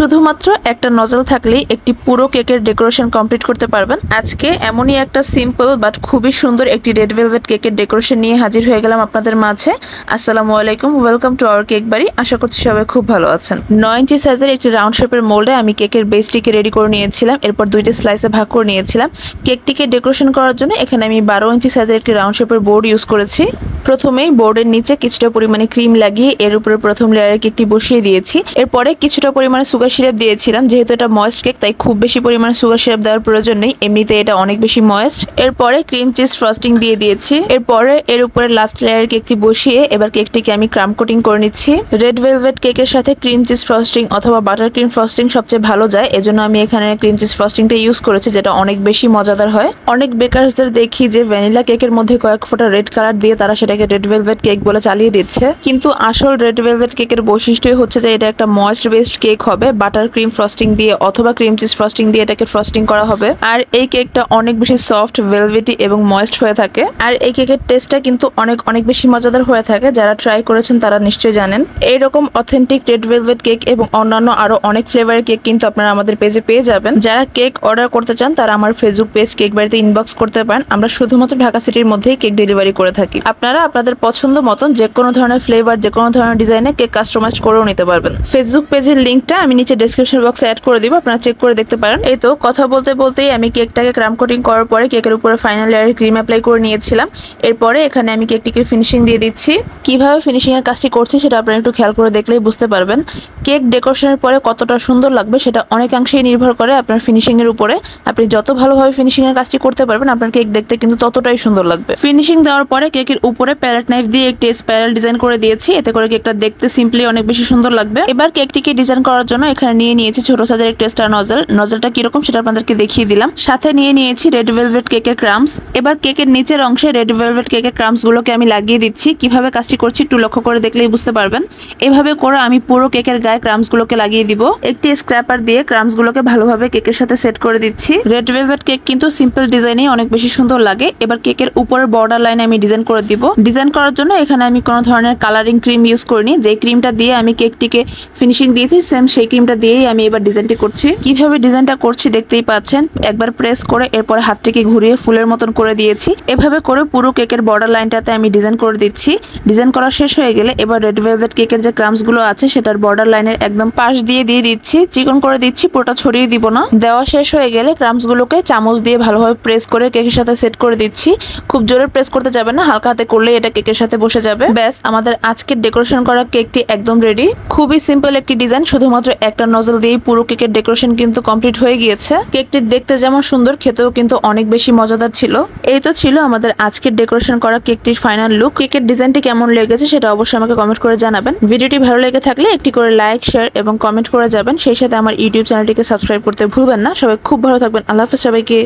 শুধুমাত্র একটা নজল থাকলেই একটি পুরো কেকের ডেকোরেশন কমপ্লিট করতে পারবেন। আজকে এমনই একটা সিম্পল বাট খুবই সুন্দর একটি রেড ভেলভেট কেকের ডেকোরেশন নিয়ে হাজির হয়ে গেলাম আপনাদের মাঝে। আসসালামু আলাইকুম, ওয়েলকাম টু আওয়ার কেক বাড়ি। আশা করছি সবাই খুব ভালো আছেন। 9 ইঞ্চি সাইজের একটি রাউন্ড শেপের মোল্ডে আমি কেকের বেসটিকে রেডি করে নিয়েছিলাম, এরপর দুইটা স্লাইসে ভাগ করে নিয়েছিলাম। কেকটিকে ডেকোরেশন করার জন্য এখানে আমি 12 ইঞ্চি সাইজের একটি রাউন্ড শেপের বোর্ড ইউজ করেছি। প্রথমেই বোর্ডের নিচে কিছুটা পরিমাণে ক্রিম লাগিয়ে এর উপরে প্রথম লেয়ারে কেকটি বসিয়ে দিয়েছি। এরপরে কিছুটা পরিমাণে সুগার সিরাপ দিয়েছিলাম, যেহেতু এটা ময়েস্ট কেক তাই খুব বেশি পরিমাণে সুগার সিরাপ দেওয়ার প্রয়োজন নেই, এমনিতে এটা অনেক বেশি ময়েস্ট। এরপরে ক্রিম চিজ ফ্রস্টিং দিয়ে দিয়েছি। এরপরে এর উপরে লাস্ট লেয়ারের কেকটি বসিয়ে এবার কেকটিকে আমি ক্রাম কোটিং করে নিচ্ছি। রেড ভেলভেট কেকের সাথে ক্রিম চিজ ফ্রস্টিং অথবা বাটার ক্রিম ফ্রস্টিং সবচেয়ে ভালো যায়, এজন্য আমি এখানে ক্রিম চিজ ফ্রস্টিংটা ইউজ করেছি, যেটা অনেক বেশি মজাদার হয়। অনেক বেকারসদের দেখি যে ভ্যানিলা কেকের মধ্যে কয়েক ফোঁটা রেড কালার দিয়ে তারা সেটাকে রেড ভেলভেট কেক বলে চালিয়ে দিচ্ছে, কিন্তু আসল রেড ভেলভেট কেকের বৈশিষ্ট্যই হচ্ছে যে এটা একটা ময়েস্ট বেসড কেক হবে। বাটার ক্রিম ফ্রস্টিং দিয়ে অথবা ক্রিম চিজ ফ্রস্টিং দিয়ে এটাকে ফ্রস্টিং করা হবে, আর এই কেকটা অনেক বেশি সফট, ভেলভেটি এবং ময়েস্ট হয়ে থাকে। আর এই কেকের টেস্টটা কিন্তু অনেক বেশি মজাদার হয়ে থাকে। যারা ট্রাই করেছেন তারা নিশ্চয়ই জানেন। এইরকম অথেন্টিক রেড ভেলভেট কেক এবং অন্যান্য আরো অনেক ফ্লেভারের কেক কিন্তু আপনারা আমাদের পেজে পেয়ে যাবেন। যারা কেক অর্ডার করতে চান তারা আমার ফেসবুক পেজ কেক বাড়িতে ইনবক্স করতে পারেন। আমরা শুধুমাত্র ঢাকা সিটির মধ্যেই কেক ডেলিভারি করে থাকি। আপনারা আপনাদের পছন্দ মতন যে কোনো ধরনের ফ্লেভার, যে কোনো ধরনের ডিজাইনে কেক কাস্টমাইজ করেও নিতে পারবেন। ফেসবুক পেজের লিঙ্কটা আমি নিচে ডেসক্রিপশন বক্সে অ্যাড করে দিব, আপনারা চেক করে দেখতে পারেন। এই তো কথা বলতে বলতেই আমি কেকটাকে ক্রাম কোটিং করার পরে কেকের উপরে ফাইনাল লেয়ারে ক্রিম অ্যাপ্লাই করে নিয়েছিলাম। এরপরে এখানে আমি কেকটিকে ফিনিশিং দিয়ে দিচ্ছি। কিভাবে ফিনিশিং এর কাজটি করছি সেটা আপনারা একটু খেয়াল করে দেখলেই বুঝতে পারবেন। কেক ডেকোরেশনের পরে কতটা সুন্দর লাগবে সেটা অনেকাংশেই নির্ভর করে আপনার ফিনিশিং এর উপরে। আপনি যত ভালোভাবে ফিনিশিং এর কাজটি করতে পারবেন আপনার কেক দেখতে কিন্তু ততটাই সুন্দর লাগবে। ফিনিশিং দেওয়ার পরে কেকের উপরে প্যালেট নাইফ দিয়ে একটি স্পাইরাল ডিজাইন করে দিয়েছি, এতে করে কেকটা দেখতে সিম্পলি অনেক বেশি সুন্দর লাগবে। এবার কেকটিকে ডিজাইন করার জন্য এখানে নিয়ে নিয়েছি ছোট সাইজের একটা স্টার নজল। নজলটা কিরকম সেটা আপনাদেরকে দেখিয়ে দিলাম। সাথে নিয়ে নিয়েছি রেড ভেলভেট কেকের ক্রামস। এবার কেকের নিচের অংশে রেড ভেলভেট কেকের ক্রামস গুলোকে আমি লাগিয়ে দিচ্ছি। কিভাবে কাজটি করছি একটু লক্ষ্য করে দেখলেই বুঝতে পারবেন। এভাবে করে আমি পুরো কেকের গায়ে ক্রামস গুলোকে লাগিয়ে দিব। একটি স্ক্র্যাপার দিয়ে ক্রামস গুলোকে ভালোভাবে কেকের সাথে সেট করে দিচ্ছি। রেড ভেলভেট কেক কিন্তু সিম্পল ডিজাইনেই অনেক বেশি সুন্দর লাগে। এবার কেকের উপরের বর্ডার লাইনে আমি ডিজাইন করে দিব। ডিজাইন করার জন্য এখানে আমি কোনো ধরনের কালারিং ক্রিম ইউজ করিনি। যে ক্রিমটা দিয়ে আমি কেকটিকে ফিনিশিং দিয়েছি সেম সেই ক্রিমটা দিয়েই আমি এবার ডিজাইনটি করছি। কিভাবে ডিজাইনটা করছি দেখতেই পাচ্ছেন। একবার প্রেস করে এরপর হাতটিকে ঘুরিয়ে ফুলের মতন করে দিয়েছি। এভাবে করে পুরো কেকের বর্ডার লাইনটাতে আমি ডিজাইন করে দিচ্ছি। ডিজাইন করা শেষ হয়ে গেলে এবার রেড ভেলভেট কেকের যে ক্রামস গুলো আছে সেটার বর্ডার লাইনের একদম পাশ দিয়ে দিচ্ছি। চিকন করে দিচ্ছি, পুরোটা ছড়িয়ে দিব না। দেওয়া শেষ হয়ে গেলে ক্রামস গুলোকে চামচ দিয়ে ভালোভাবে প্রেস করে কেকের সাথে সেট করে দিচ্ছি। খুব জোরে প্রেস করতে যাবে না, হালকা হাতে করলে এটা কেকের সাথে বসে যাবে। ব্যাস, আমাদের আজকের ডেকোরেশন করা কেকটি একদম রেডি। খুবই সিম্পল একটি ডিজাইন, শুধুমাত্র একটা নজল দিয়ে পুরো কেকের ডেকোরেশন কিন্তু কমপ্লিট হয়ে গিয়েছে। কেকটি দেখতে যেমন সুন্দর, খেতেও কিন্তু অনেক বেশি মজাদার ছিল। এই তো ছিল আমাদের আজকের ডেকোরেশন করা কেকটির ফাইনাল লুক। কেকের ডিজাইনটি কেমন লেগেছে সেটা অবশ্যই আমাকে কমেন্ট করে জানাবেন। ভিডিওটি ভালো লেগে থাকলে একটি করে লাইক, শেয়ার এবং কমেন্ট করে যাবেন। সেই সাথে আমার ইউটিউব চ্যানেলটিকে সাবস্ক্রাইব করতে ভুলবেন না। সবাই খুব ভালো থাকবেন। আল্লাহ হাফেজ সবাইকে।